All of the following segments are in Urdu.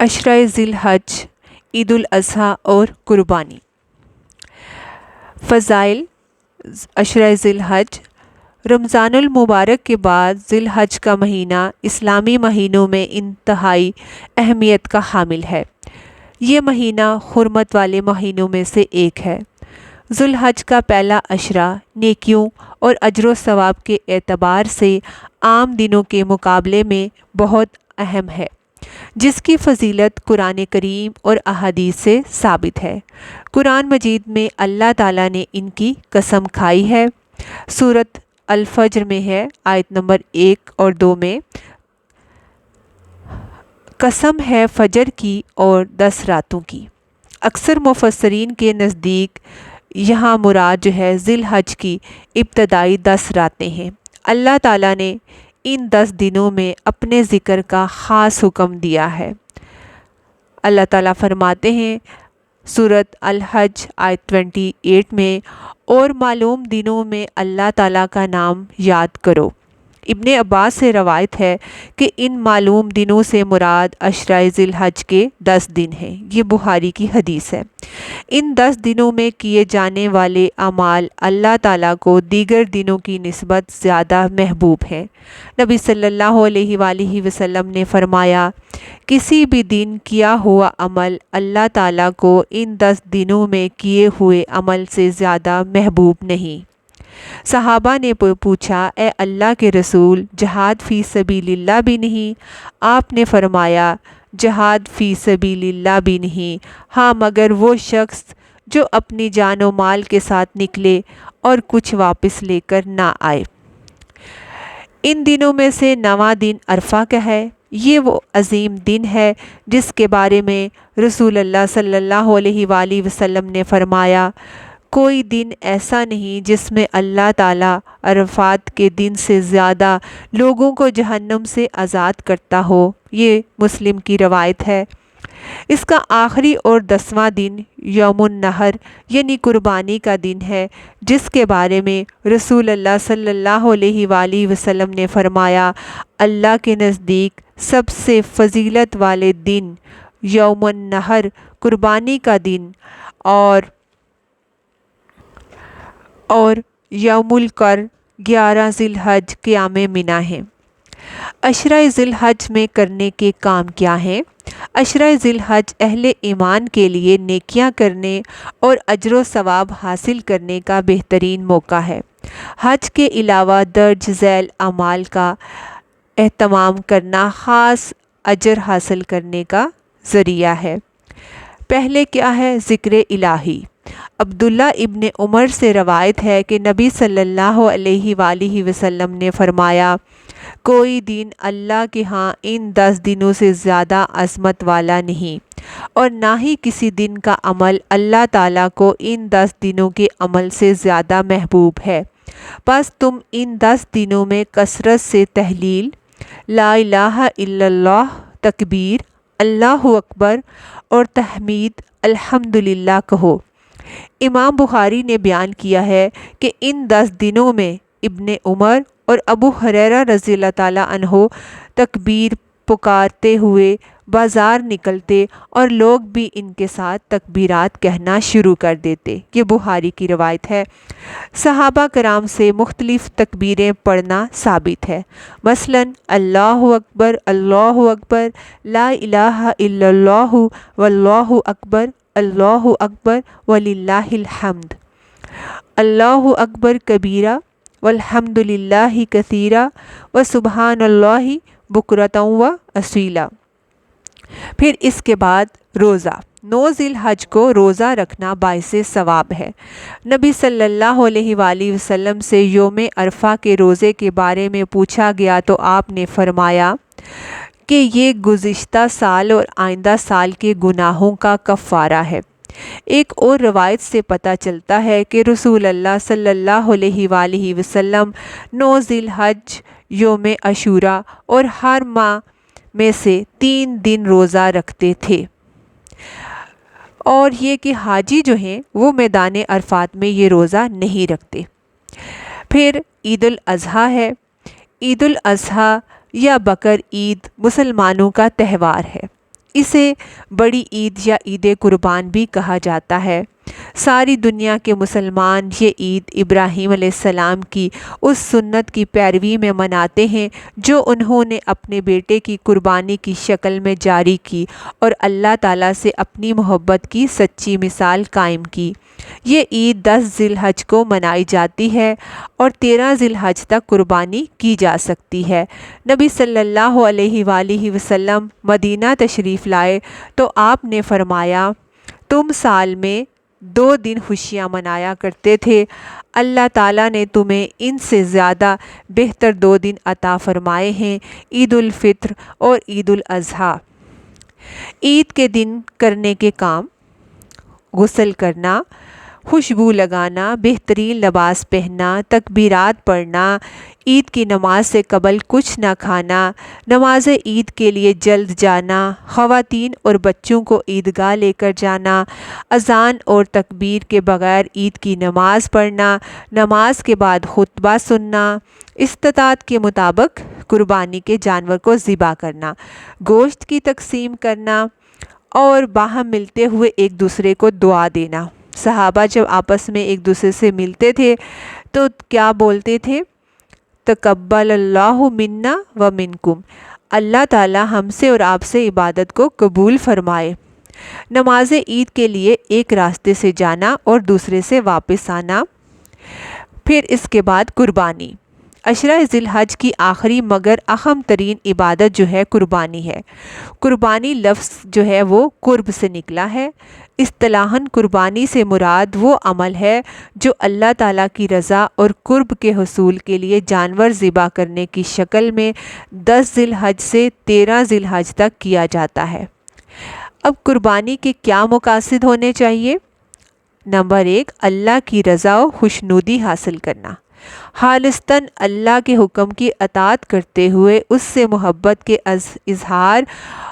عشرۂ ذی الحج، عید الاضحیٰ اور قربانی۔ فضائل عشرۂ ذی الحج۔ رمضان المبارک کے بعد ذی الحج کا مہینہ اسلامی مہینوں میں انتہائی اہمیت کا حامل ہے۔ یہ مہینہ حرمت والے مہینوں میں سے ایک ہے۔ ذی الحج کا پہلا عشرہ نیکیوں اور اجر و ثواب کے اعتبار سے عام دنوں کے مقابلے میں بہت اہم ہے، جس کی فضیلت قرآن کریم اور احادیث سے ثابت ہے۔ قرآن مجید میں اللہ تعالیٰ نے ان کی قسم کھائی ہے۔ سورۃ الفجر میں ہے، آیت نمبر 1 اور 2 میں، قسم ہے فجر کی اور 10 راتوں کی۔ اکثر مفسرین کے نزدیک یہاں مراد جو ہے ذی الحج کی ابتدائی 10 راتیں ہیں۔ اللہ تعالیٰ نے ان 10 دنوں میں اپنے ذکر کا خاص حکم دیا ہے۔ اللہ تعالیٰ فرماتے ہیں سورۃ الحج آیت 28 میں، اور معلوم دنوں میں اللہ تعالیٰ کا نام یاد کرو۔ ابن عباس سے روایت ہے کہ ان معلوم دنوں سے مراد عشرۂ ذی الحج کے 10 دن ہیں۔ یہ بخاری کی حدیث ہے۔ ان 10 دنوں میں کیے جانے والے اعمال اللہ تعالیٰ کو دیگر دنوں کی نسبت زیادہ محبوب ہیں۔ نبی صلی اللہ علیہ وآلہ وسلم نے فرمایا، کسی بھی دن کیا ہوا عمل اللہ تعالیٰ کو ان 10 دنوں میں کیے ہوئے عمل سے زیادہ محبوب نہیں۔ صحابہ نے پوچھا، اے اللہ کے رسول، جہاد فی سبیل اللہ بھی نہیں؟ آپ نے فرمایا، جہاد فی سبیل اللہ بھی نہیں، ہاں مگر وہ شخص جو اپنی جان و مال کے ساتھ نکلے اور کچھ واپس لے کر نہ آئے۔ ان دنوں میں سے 9واں دن عرفہ کا ہے۔ یہ وہ عظیم دن ہے جس کے بارے میں رسول اللہ صلی اللہ علیہ وآلہ وسلم نے فرمایا، کوئی دن ایسا نہیں جس میں اللہ تعالیٰ عرفات کے دن سے زیادہ لوگوں کو جہنم سے آزاد کرتا ہو۔ یہ مسلم کی روایت ہے۔ اس کا آخری اور 10واں دن یوم النحر یعنی قربانی کا دن ہے، جس کے بارے میں رسول اللہ صلی اللہ علیہ وآلہ وسلم نے فرمایا، اللہ کے نزدیک سب سے فضیلت والے دن یوم النحر قربانی کا دن اور یوم القر 11 ذی الحج قیام منی ہیں۔ عشرۂ ذی الحج میں کرنے کے کام کیا ہیں؟ عشرۂ ذی الحج اہل ایمان کے لیے نیکیاں کرنے اور اجر و ثواب حاصل کرنے کا بہترین موقع ہے۔ حج کے علاوہ درج ذیل اعمال کا اہتمام کرنا خاص اجر حاصل کرنے کا ذریعہ ہے۔ پہلے کیا ہے؟ ذکر الہی۔ عبداللہ ابن عمر سے روایت ہے کہ نبی صلی اللہ علیہ وآلہ وسلم نے فرمایا، کوئی دن اللہ کے ہاں ان 10 دنوں سے زیادہ عظمت والا نہیں، اور نہ ہی کسی دن کا عمل اللہ تعالیٰ کو ان 10 دنوں کے عمل سے زیادہ محبوب ہے۔ بس تم ان 10 دنوں میں کثرت سے تحلیل، لا الہ الا اللہ، تکبیر، اللہ اکبر اور تحمید الحمدللہ کہو۔ امام بخاری نے بیان کیا ہے کہ ان 10 دنوں میں ابن عمر اور ابو ہریرہ رضی اللہ تعالیٰ عنہ تکبیر پکارتے ہوئے بازار نکلتے اور لوگ بھی ان کے ساتھ تکبیرات کہنا شروع کر دیتے۔ یہ بخاری کی روایت ہے۔ صحابہ کرام سے مختلف تکبیریں پڑھنا ثابت ہے، مثلاً اللہ اکبر، لا الہ الا اللہ، واللہ اکبر وللہ الحمد، اللہ اکبر کبیرہ والحمد للہ کثیرہ وسبحان اللہ بکرۃ و اصیلا۔ پھر اس کے بعد روزہ۔ 9 ذی الحج کو روزہ رکھنا باعث ثواب ہے۔ نبی صلی اللہ علیہ وآلہ وسلم سے یوم عرفہ کے روزے کے بارے میں پوچھا گیا تو آپ نے فرمایا کہ یہ گزشتہ سال اور آئندہ سال کے گناہوں کا کفارہ ہے۔ ایک اور روایت سے پتہ چلتا ہے کہ رسول اللہ صلی اللہ علیہ وآلہ وسلم 9 ذی الحج، یوم عاشوراء اور ہر ماہ میں سے 3 دن روزہ رکھتے تھے، اور یہ کہ حاجی جو ہیں وہ میدان عرفات میں یہ روزہ نہیں رکھتے۔ پھر عید الاضحیٰ ہے۔ عید الاضحیٰ یا بقر عید مسلمانوں کا تہوار ہے۔ اسے بڑی عید یا عید قربان بھی کہا جاتا ہے۔ ساری دنیا کے مسلمان یہ عید ابراہیم علیہ السلام کی اس سنت کی پیروی میں مناتے ہیں جو انہوں نے اپنے بیٹے کی قربانی کی شکل میں جاری کی اور اللہ تعالیٰ سے اپنی محبت کی سچی مثال قائم کی۔ یہ عید 10 ذی الحج کو منائی جاتی ہے اور 13 ذی الحج تک قربانی کی جا سکتی ہے۔ نبی صلی اللہ علیہ وآلہ وسلم مدینہ تشریف لائے تو آپ نے فرمایا، تم سال میں 2 دن خوشیاں منایا کرتے تھے، اللہ تعالیٰ نے تمہیں ان سے زیادہ بہتر 2 دن عطا فرمائے ہیں، عید الفطر اور عید الاضحیٰ۔ عید کے دن کرنے کے کام: غسل کرنا، خوشبو لگانا، بہترین لباس پہننا، تکبیرات پڑھنا، عید کی نماز سے قبل کچھ نہ کھانا، نماز عید کے لیے جلد جانا، خواتین اور بچوں کو عیدگاہ لے کر جانا، اذان اور تکبیر کے بغیر عید کی نماز پڑھنا، نماز کے بعد خطبہ سننا، استطاعت کے مطابق قربانی کے جانور کو ذبح کرنا، گوشت کی تقسیم کرنا اور باہم ملتے ہوئے ایک دوسرے کو دعا دینا۔ صحابہ جب آپس میں ایک دوسرے سے ملتے تھے تو کیا بولتے تھے؟ تقبل اللہ منا و منکم، اللہ تعالیٰ ہم سے اور آپ سے عبادت کو قبول فرمائے۔ نماز عید کے لیے ایک راستے سے جانا اور دوسرے سے واپس آنا۔ پھر اس کے بعد قربانی۔ عشرہ ذی الحج کی آخری مگر اہم ترین عبادت جو ہے قربانی ہے۔ قربانی لفظ جو ہے وہ قرب سے نکلا ہے۔ اصطلاحاً قربانی سے مراد وہ عمل ہے جو اللہ تعالیٰ کی رضا اور قرب کے حصول کے لیے جانور ذبح کرنے کی شکل میں 10 ذی الحج سے 13 ذی الحج تک کیا جاتا ہے۔ اب قربانی کے کیا مقاصد ہونے چاہیے؟ نمبر 1، اللہ کی رضا و خوشنودی حاصل کرنا، خالصتاً اللہ کے حکم کی اطاعت کرتے ہوئے اس سے محبت کے اظہار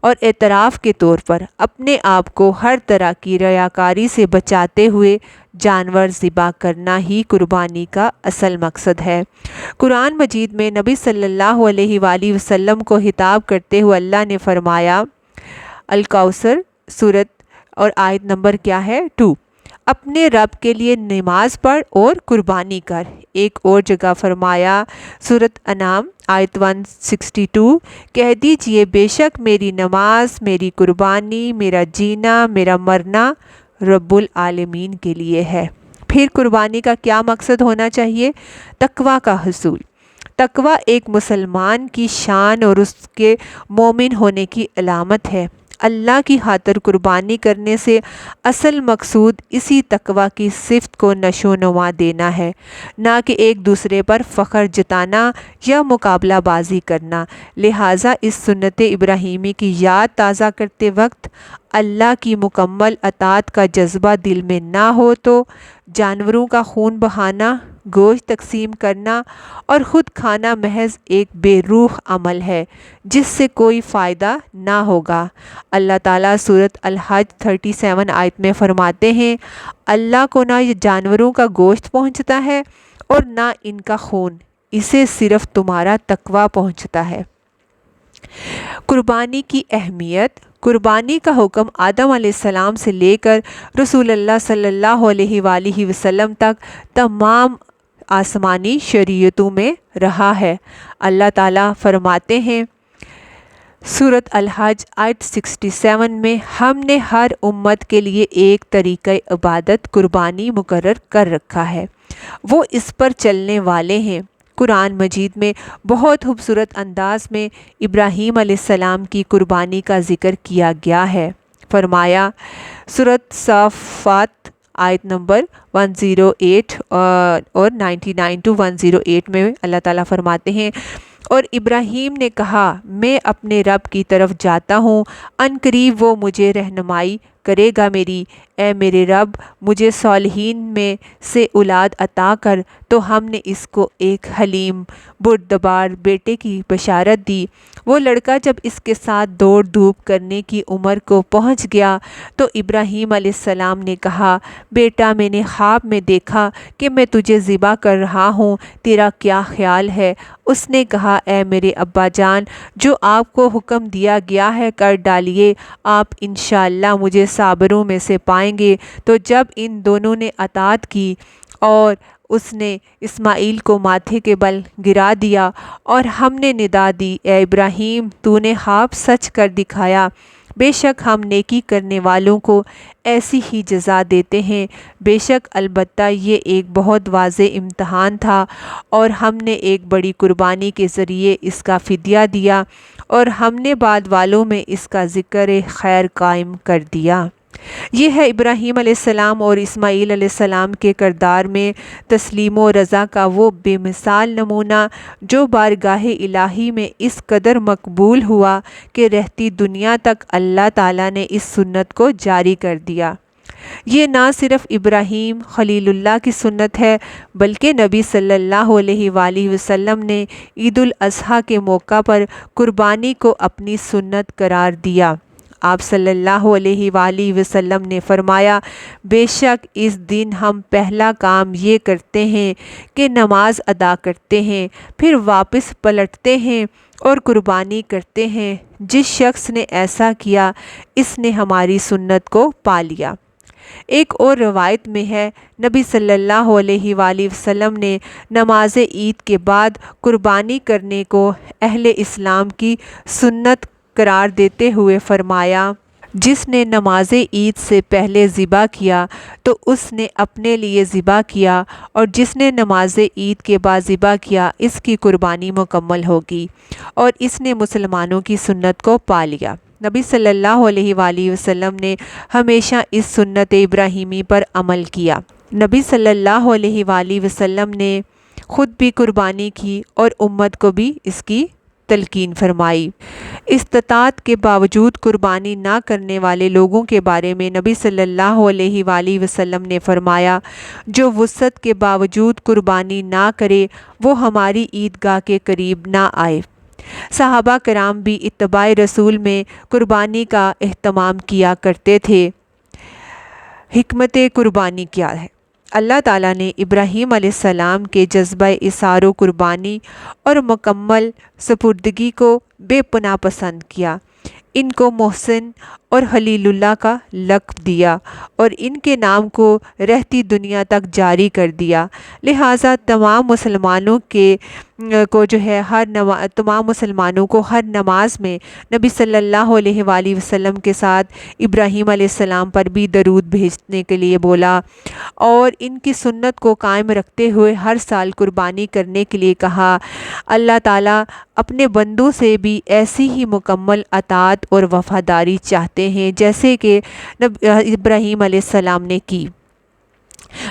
اور اعتراف کے طور پر اپنے آپ کو ہر طرح کی ریاکاری سے بچاتے ہوئے جانور ذبح کرنا ہی قربانی کا اصل مقصد ہے۔ قرآن مجید میں نبی صلی اللہ علیہ وآلہ وسلم کو خطاب کرتے ہوئے اللہ نے فرمایا، الکوثر سورت اور آیت نمبر کیا ہے؟ 2، اپنے رب کے لیے نماز پڑھ اور قربانی کر۔ ایک اور جگہ فرمایا، سورت انعام آیت 162، کہہ دیجئے بے شک میری نماز، میری قربانی، میرا جینا، میرا مرنا رب العالمین کے لیے ہے۔ پھر قربانی کا کیا مقصد ہونا چاہیے؟ تقویٰ کا حصول۔ تقویٰ ایک مسلمان کی شان اور اس کے مومن ہونے کی علامت ہے۔ اللہ کی خاطر قربانی کرنے سے اصل مقصود اسی تقویٰ کی صفت کو نشو و نما دینا ہے، نہ کہ ایک دوسرے پر فخر جتانا یا مقابلہ بازی کرنا۔ لہٰذا اس سنت ابراہیمی کی یاد تازہ کرتے وقت اللہ کی مکمل اطاعت کا جذبہ دل میں نہ ہو تو جانوروں کا خون بہانا، گوشت تقسیم کرنا اور خود کھانا محض ایک بے روح عمل ہے جس سے کوئی فائدہ نہ ہوگا۔ اللہ تعالیٰ سورت الحج 37 آیت میں فرماتے ہیں، اللہ کو نہ یہ جانوروں کا گوشت پہنچتا ہے اور نہ ان کا خون، اسے صرف تمہارا تقویٰ پہنچتا ہے۔ قربانی کی اہمیت۔ قربانی کا حکم آدم علیہ السلام سے لے کر رسول اللہ صلی اللہ علیہ وآلہ وسلم تک تمام آسمانی شریعتوں میں رہا ہے۔ اللہ تعالیٰ فرماتے ہیں سورت الحج آیت 67 میں، ہم نے ہر امت کے لیے ایک طریقہ عبادت قربانی مقرر کر رکھا ہے، وہ اس پر چلنے والے ہیں۔ قرآن مجید میں بہت خوبصورت انداز میں ابراہیم علیہ السلام کی قربانی کا ذکر کیا گیا ہے۔ فرمایا، سورت صافات آیت نمبر 108 اور 99 to 108 میں اللہ تعالیٰ فرماتے ہیں، اور ابراہیم نے کہا، میں اپنے رب کی طرف جاتا ہوں، ان قریب وہ مجھے رہنمائی کرے گا اے میرے رب مجھے صالحین میں سے اولاد عطا کر، تو ہم نے اس کو ایک حلیم بردبار بیٹے کی بشارت دی۔ وہ لڑکا جب اس کے ساتھ دوڑ دھوپ کرنے کی عمر کو پہنچ گیا تو ابراہیم علیہ السلام نے کہا، بیٹا میں نے خواب میں دیکھا کہ میں تجھے ذبح کر رہا ہوں، تیرا کیا خیال ہے؟ اس نے کہا، اے میرے ابا جان، جو آپ کو حکم دیا گیا ہے کر ڈالیے، آپ انشاءاللہ مجھے صابروں میں سے پائیں گے۔ تو جب ان دونوں نے اطاعت کی اور اس نے اسماعیل کو ماتھے کے بل گرا دیا اور ہم نے ندا دی، اے ابراہیم تو نے خواب سچ کر دکھایا، بے شک ہم نیکی کرنے والوں کو ایسی ہی جزا دیتے ہیں۔ بے شک البتہ یہ ایک بہت واضح امتحان تھا اور ہم نے ایک بڑی قربانی کے ذریعے اس کا فدیہ دیا اور ہم نے بعد والوں میں اس کا ذکر خیر قائم کر دیا۔ یہ ہے ابراہیم علیہ السلام اور اسماعیل علیہ السلام کے کردار میں تسلیم و رضا کا وہ بے مثال نمونہ جو بارگاہ الہی میں اس قدر مقبول ہوا کہ رہتی دنیا تک اللہ تعالیٰ نے اس سنت کو جاری کر دیا۔ یہ نہ صرف ابراہیم خلیل اللہ کی سنت ہے بلکہ نبی صلی اللہ علیہ وآلہ وسلم نے عید الاضحیٰ کے موقع پر قربانی کو اپنی سنت قرار دیا۔ آپ صلی اللہ علیہ وآلہ وسلم نے فرمایا، بے شک اس دن ہم پہلا کام یہ کرتے ہیں کہ نماز ادا کرتے ہیں، پھر واپس پلٹتے ہیں اور قربانی کرتے ہیں۔ جس شخص نے ایسا کیا اس نے ہماری سنت کو پا لیا۔ ایک اور روایت میں ہے، نبی صلی اللہ علیہ وآلہ وسلم نے نماز عید کے بعد قربانی کرنے کو اہل اسلام کی سنت قرار دیتے ہوئے فرمایا، جس نے نماز عید سے پہلے ذبح کیا تو اس نے اپنے لیے ذبح کیا، اور جس نے نماز عید کے بعد ذبح کیا اس کی قربانی مکمل ہوگی اور اس نے مسلمانوں کی سنت کو پا لیا۔ نبی صلی اللہ علیہ وآلہ وسلم نے ہمیشہ اس سنت ابراہیمی پر عمل کیا۔ نبی صلی اللہ علیہ وآلہ وسلم نے خود بھی قربانی کی اور امت کو بھی اس کی تلقین فرمائی۔ استطاعت کے باوجود قربانی نہ کرنے والے لوگوں کے بارے میں نبی صلی اللہ علیہ وآلہ وسلم نے فرمایا، جو وسعت کے باوجود قربانی نہ کرے وہ ہماری عیدگاہ کے قریب نہ آئے۔ صحابہ کرام بھی اتباع رسول میں قربانی کا اہتمام کیا کرتے تھے۔ حکمت قربانی کیا ہے؟ اللہ تعالیٰ نے ابراہیم علیہ السلام کے جذبہ اظہار و قربانی اور مکمل سپردگی کو بے پناہ پسند کیا، ان کو محسن اور خلیل اللہ کا لقب دیا اور ان کے نام کو رہتی دنیا تک جاری کر دیا۔ لہٰذا تمام مسلمانوں کو ہر نماز میں نبی صلی اللہ علیہ وآلہ وسلم کے ساتھ ابراہیم علیہ السلام پر بھی درود بھیجنے کے لیے بولا اور ان کی سنت کو قائم رکھتے ہوئے ہر سال قربانی کرنے کے لیے کہا۔ اللہ تعالیٰ اپنے بندوں سے بھی ایسی ہی مکمل اطاعت اور وفاداری چاہتے ہیں جیسے کہ ابراہیم علیہ السلام نے کی۔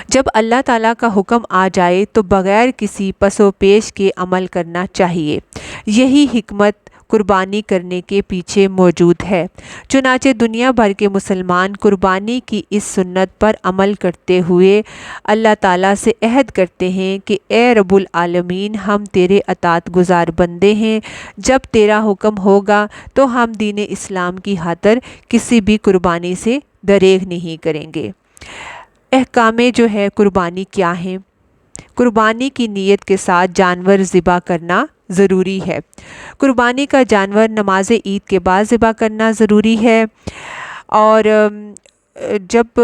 جب اللہ تعالیٰ کا حکم آ جائے تو بغیر کسی پس و پیش کے عمل کرنا چاہیے۔ یہی حکمت قربانی کرنے کے پیچھے موجود ہے۔ چنانچہ دنیا بھر کے مسلمان قربانی کی اس سنت پر عمل کرتے ہوئے اللہ تعالیٰ سے عہد کرتے ہیں کہ اے رب العالمین، ہم تیرے اطاعت گزار بندے ہیں، جب تیرا حکم ہوگا تو ہم دین اسلام کی خاطر کسی بھی قربانی سے دریغ نہیں کریں گے۔ احکام جو ہے قربانی کیا ہیں؟ قربانی کی نیت کے ساتھ جانور ذبح کرنا ضروری ہے۔ قربانی کا جانور نماز عید کے بعد ذبح کرنا ضروری ہے۔ اور جب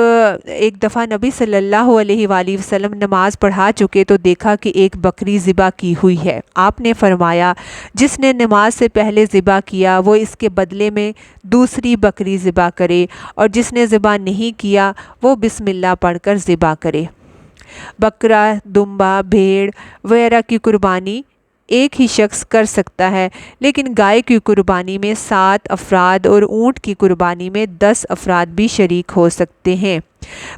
ایک دفعہ نبی صلی اللہ علیہ وآلہ وسلم نماز پڑھا چکے تو دیکھا کہ ایک بکری ذبح کی ہوئی ہے۔ آپ نے فرمایا، جس نے نماز سے پہلے ذبح کیا وہ اس کے بدلے میں دوسری بکری ذبح کرے، اور جس نے ذبح نہیں کیا وہ بسم اللہ پڑھ کر ذبح کرے۔ بکرا، دمبا، بھیڑ وغیرہ کی قربانی ایک ہی شخص کر سکتا ہے، لیکن گائے کی قربانی میں 7 افراد اور اونٹ کی قربانی میں 10 افراد بھی شریک ہو سکتے ہیں۔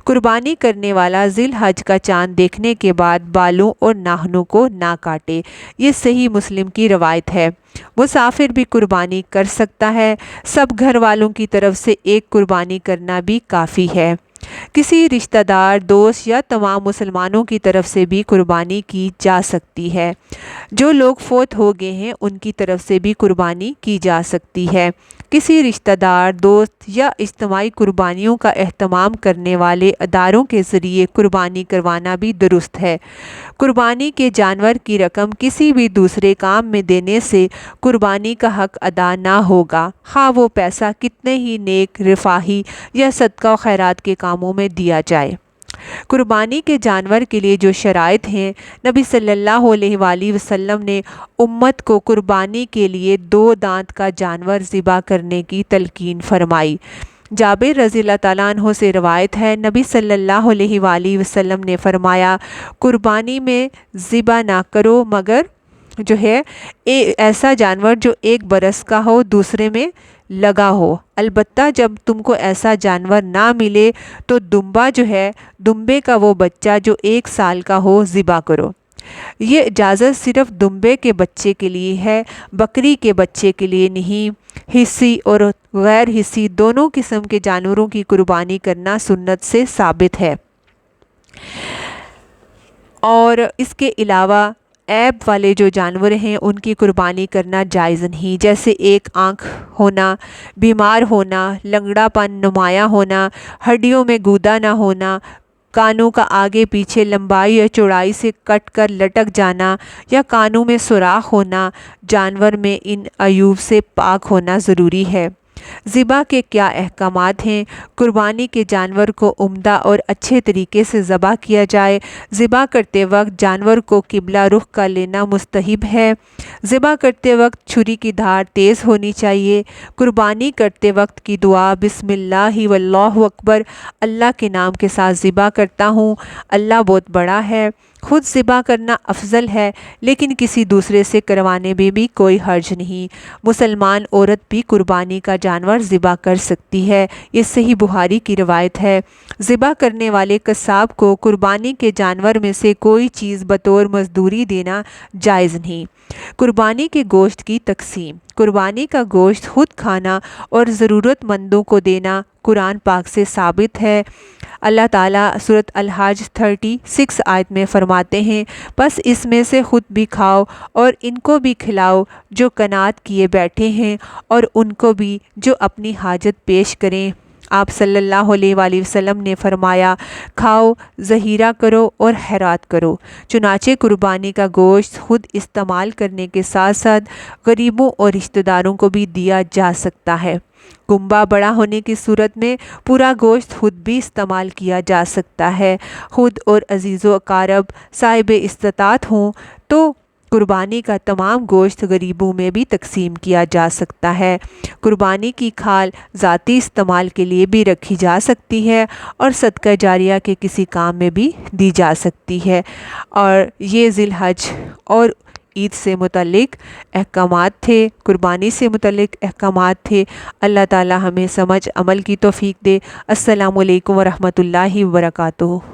قربانی کرنے والا ذی الحج کا چاند دیکھنے کے بعد بالوں اور ناخنوں کو نہ کاٹے۔ یہ صحیح مسلم کی روایت ہے۔ مسافر بھی قربانی کر سکتا ہے۔ سب گھر والوں کی طرف سے ایک قربانی کرنا بھی کافی ہے۔ کسی رشتہ دار، دوست یا تمام مسلمانوں کی طرف سے بھی قربانی کی جا سکتی ہے۔ جو لوگ فوت ہو گئے ہیں ان کی طرف سے بھی قربانی کی جا سکتی ہے۔ کسی رشتہ دار، دوست یا اجتماعی قربانیوں کا اہتمام کرنے والے اداروں کے ذریعے قربانی کروانا بھی درست ہے۔ قربانی کے جانور کی رقم کسی بھی دوسرے کام میں دینے سے قربانی کا حق ادا نہ ہوگا، خواہ وہ پیسہ کتنے ہی نیک، رفاہی یا صدقہ و خیرات کے کاموں میں دیا جائے۔ قربانی کے جانور کے لیے جو شرائط ہیں، نبی صلی اللہ علیہ وآلہ وسلم نے امت کو قربانی کے لیے 2 دانت کا جانور ذبح کرنے کی تلقین فرمائی۔ جابر رضی اللہ تعالیٰ عنہ سے روایت ہے، نبی صلی اللہ علیہ وآلہ وسلم نے فرمایا، قربانی میں ذبح نہ کرو مگر ایسا جانور جو 1 برس کا ہو، دوسرے میں لگا ہو۔ البتہ جب تم کو ایسا جانور نہ ملے تو دمبے کا وہ بچہ جو 1 سال کا ہو ذبح کرو۔ یہ اجازت صرف دمبے کے بچے کے لیے ہے، بکری کے بچے کے لیے نہیں۔ حصی اور غیر حصی دونوں قسم کے جانوروں کی قربانی کرنا سنت سے ثابت ہے، اور اس کے علاوہ عیب والے جو جانور ہیں ان کی قربانی کرنا جائز نہیں، جیسے 1 آنکھ ہونا، بیمار ہونا، لنگڑا پن نمایاں ہونا، ہڈیوں میں گودا نہ ہونا، کانوں کا آگے پیچھے لمبائی یا چوڑائی سے کٹ کر لٹک جانا یا کانوں میں سوراخ ہونا۔ جانور میں ان عیوب سے پاک ہونا ضروری ہے۔ ذبح کے کیا احکامات ہیں؟ قربانی کے جانور کو عمدہ اور اچھے طریقے سے ذبح کیا جائے۔ ذبح کرتے وقت جانور کو قبلہ رخ کر لینا مستحب ہے۔ ذبح کرتے وقت چھری کی دھار تیز ہونی چاہیے۔ قربانی کرتے وقت کی دعا بسم اللہ واللہ اکبر، اللہ کے نام کے ساتھ ذبح کرتا ہوں، اللہ بہت بڑا ہے۔ خود ذبح کرنا افضل ہے، لیکن کسی دوسرے سے کروانے میں بھی کوئی حرج نہیں۔ مسلمان عورت بھی قربانی کا جانور ذبح کر سکتی ہے، یہ صحیح بخاری کی روایت ہے۔ ذبح کرنے والے قصاب کو قربانی کے جانور میں سے کوئی چیز بطور مزدوری دینا جائز نہیں۔ قربانی کے گوشت کی تقسیم۔ قربانی کا گوشت خود کھانا اور ضرورت مندوں کو دینا قرآن پاک سے ثابت ہے۔ اللہ تعالیٰ سورۃ الحج 36 آیت میں فرماتے ہیں، پس اس میں سے خود بھی کھاؤ اور ان کو بھی کھلاؤ جو قناعت کیے بیٹھے ہیں، اور ان کو بھی جو اپنی حاجت پیش کریں۔ آپ صلی اللہ علیہ وآلہ وسلم نے فرمایا، کھاؤ، ذخیرہ کرو اور خیرات کرو۔ چنانچہ قربانی کا گوشت خود استعمال کرنے کے ساتھ ساتھ غریبوں اور رشتہ داروں کو بھی دیا جا سکتا ہے۔ کنبہ بڑا ہونے کی صورت میں پورا گوشت خود بھی استعمال کیا جا سکتا ہے۔ خود اور عزیز و اقارب صاحب استطاعت ہوں تو قربانی کا تمام گوشت غریبوں میں بھی تقسیم کیا جا سکتا ہے۔ قربانی کی کھال ذاتی استعمال کے لیے بھی رکھی جا سکتی ہے اور صدقہ جاریہ کے کسی کام میں بھی دی جا سکتی ہے۔ اور یہ ذی الحج اور عید سے متعلق احکامات تھے، قربانی سے متعلق احکامات تھے۔ اللہ تعالی ہمیں سمجھ عمل کی توفیق دے۔ السلام علیکم ورحمۃ اللہ وبرکاتہ۔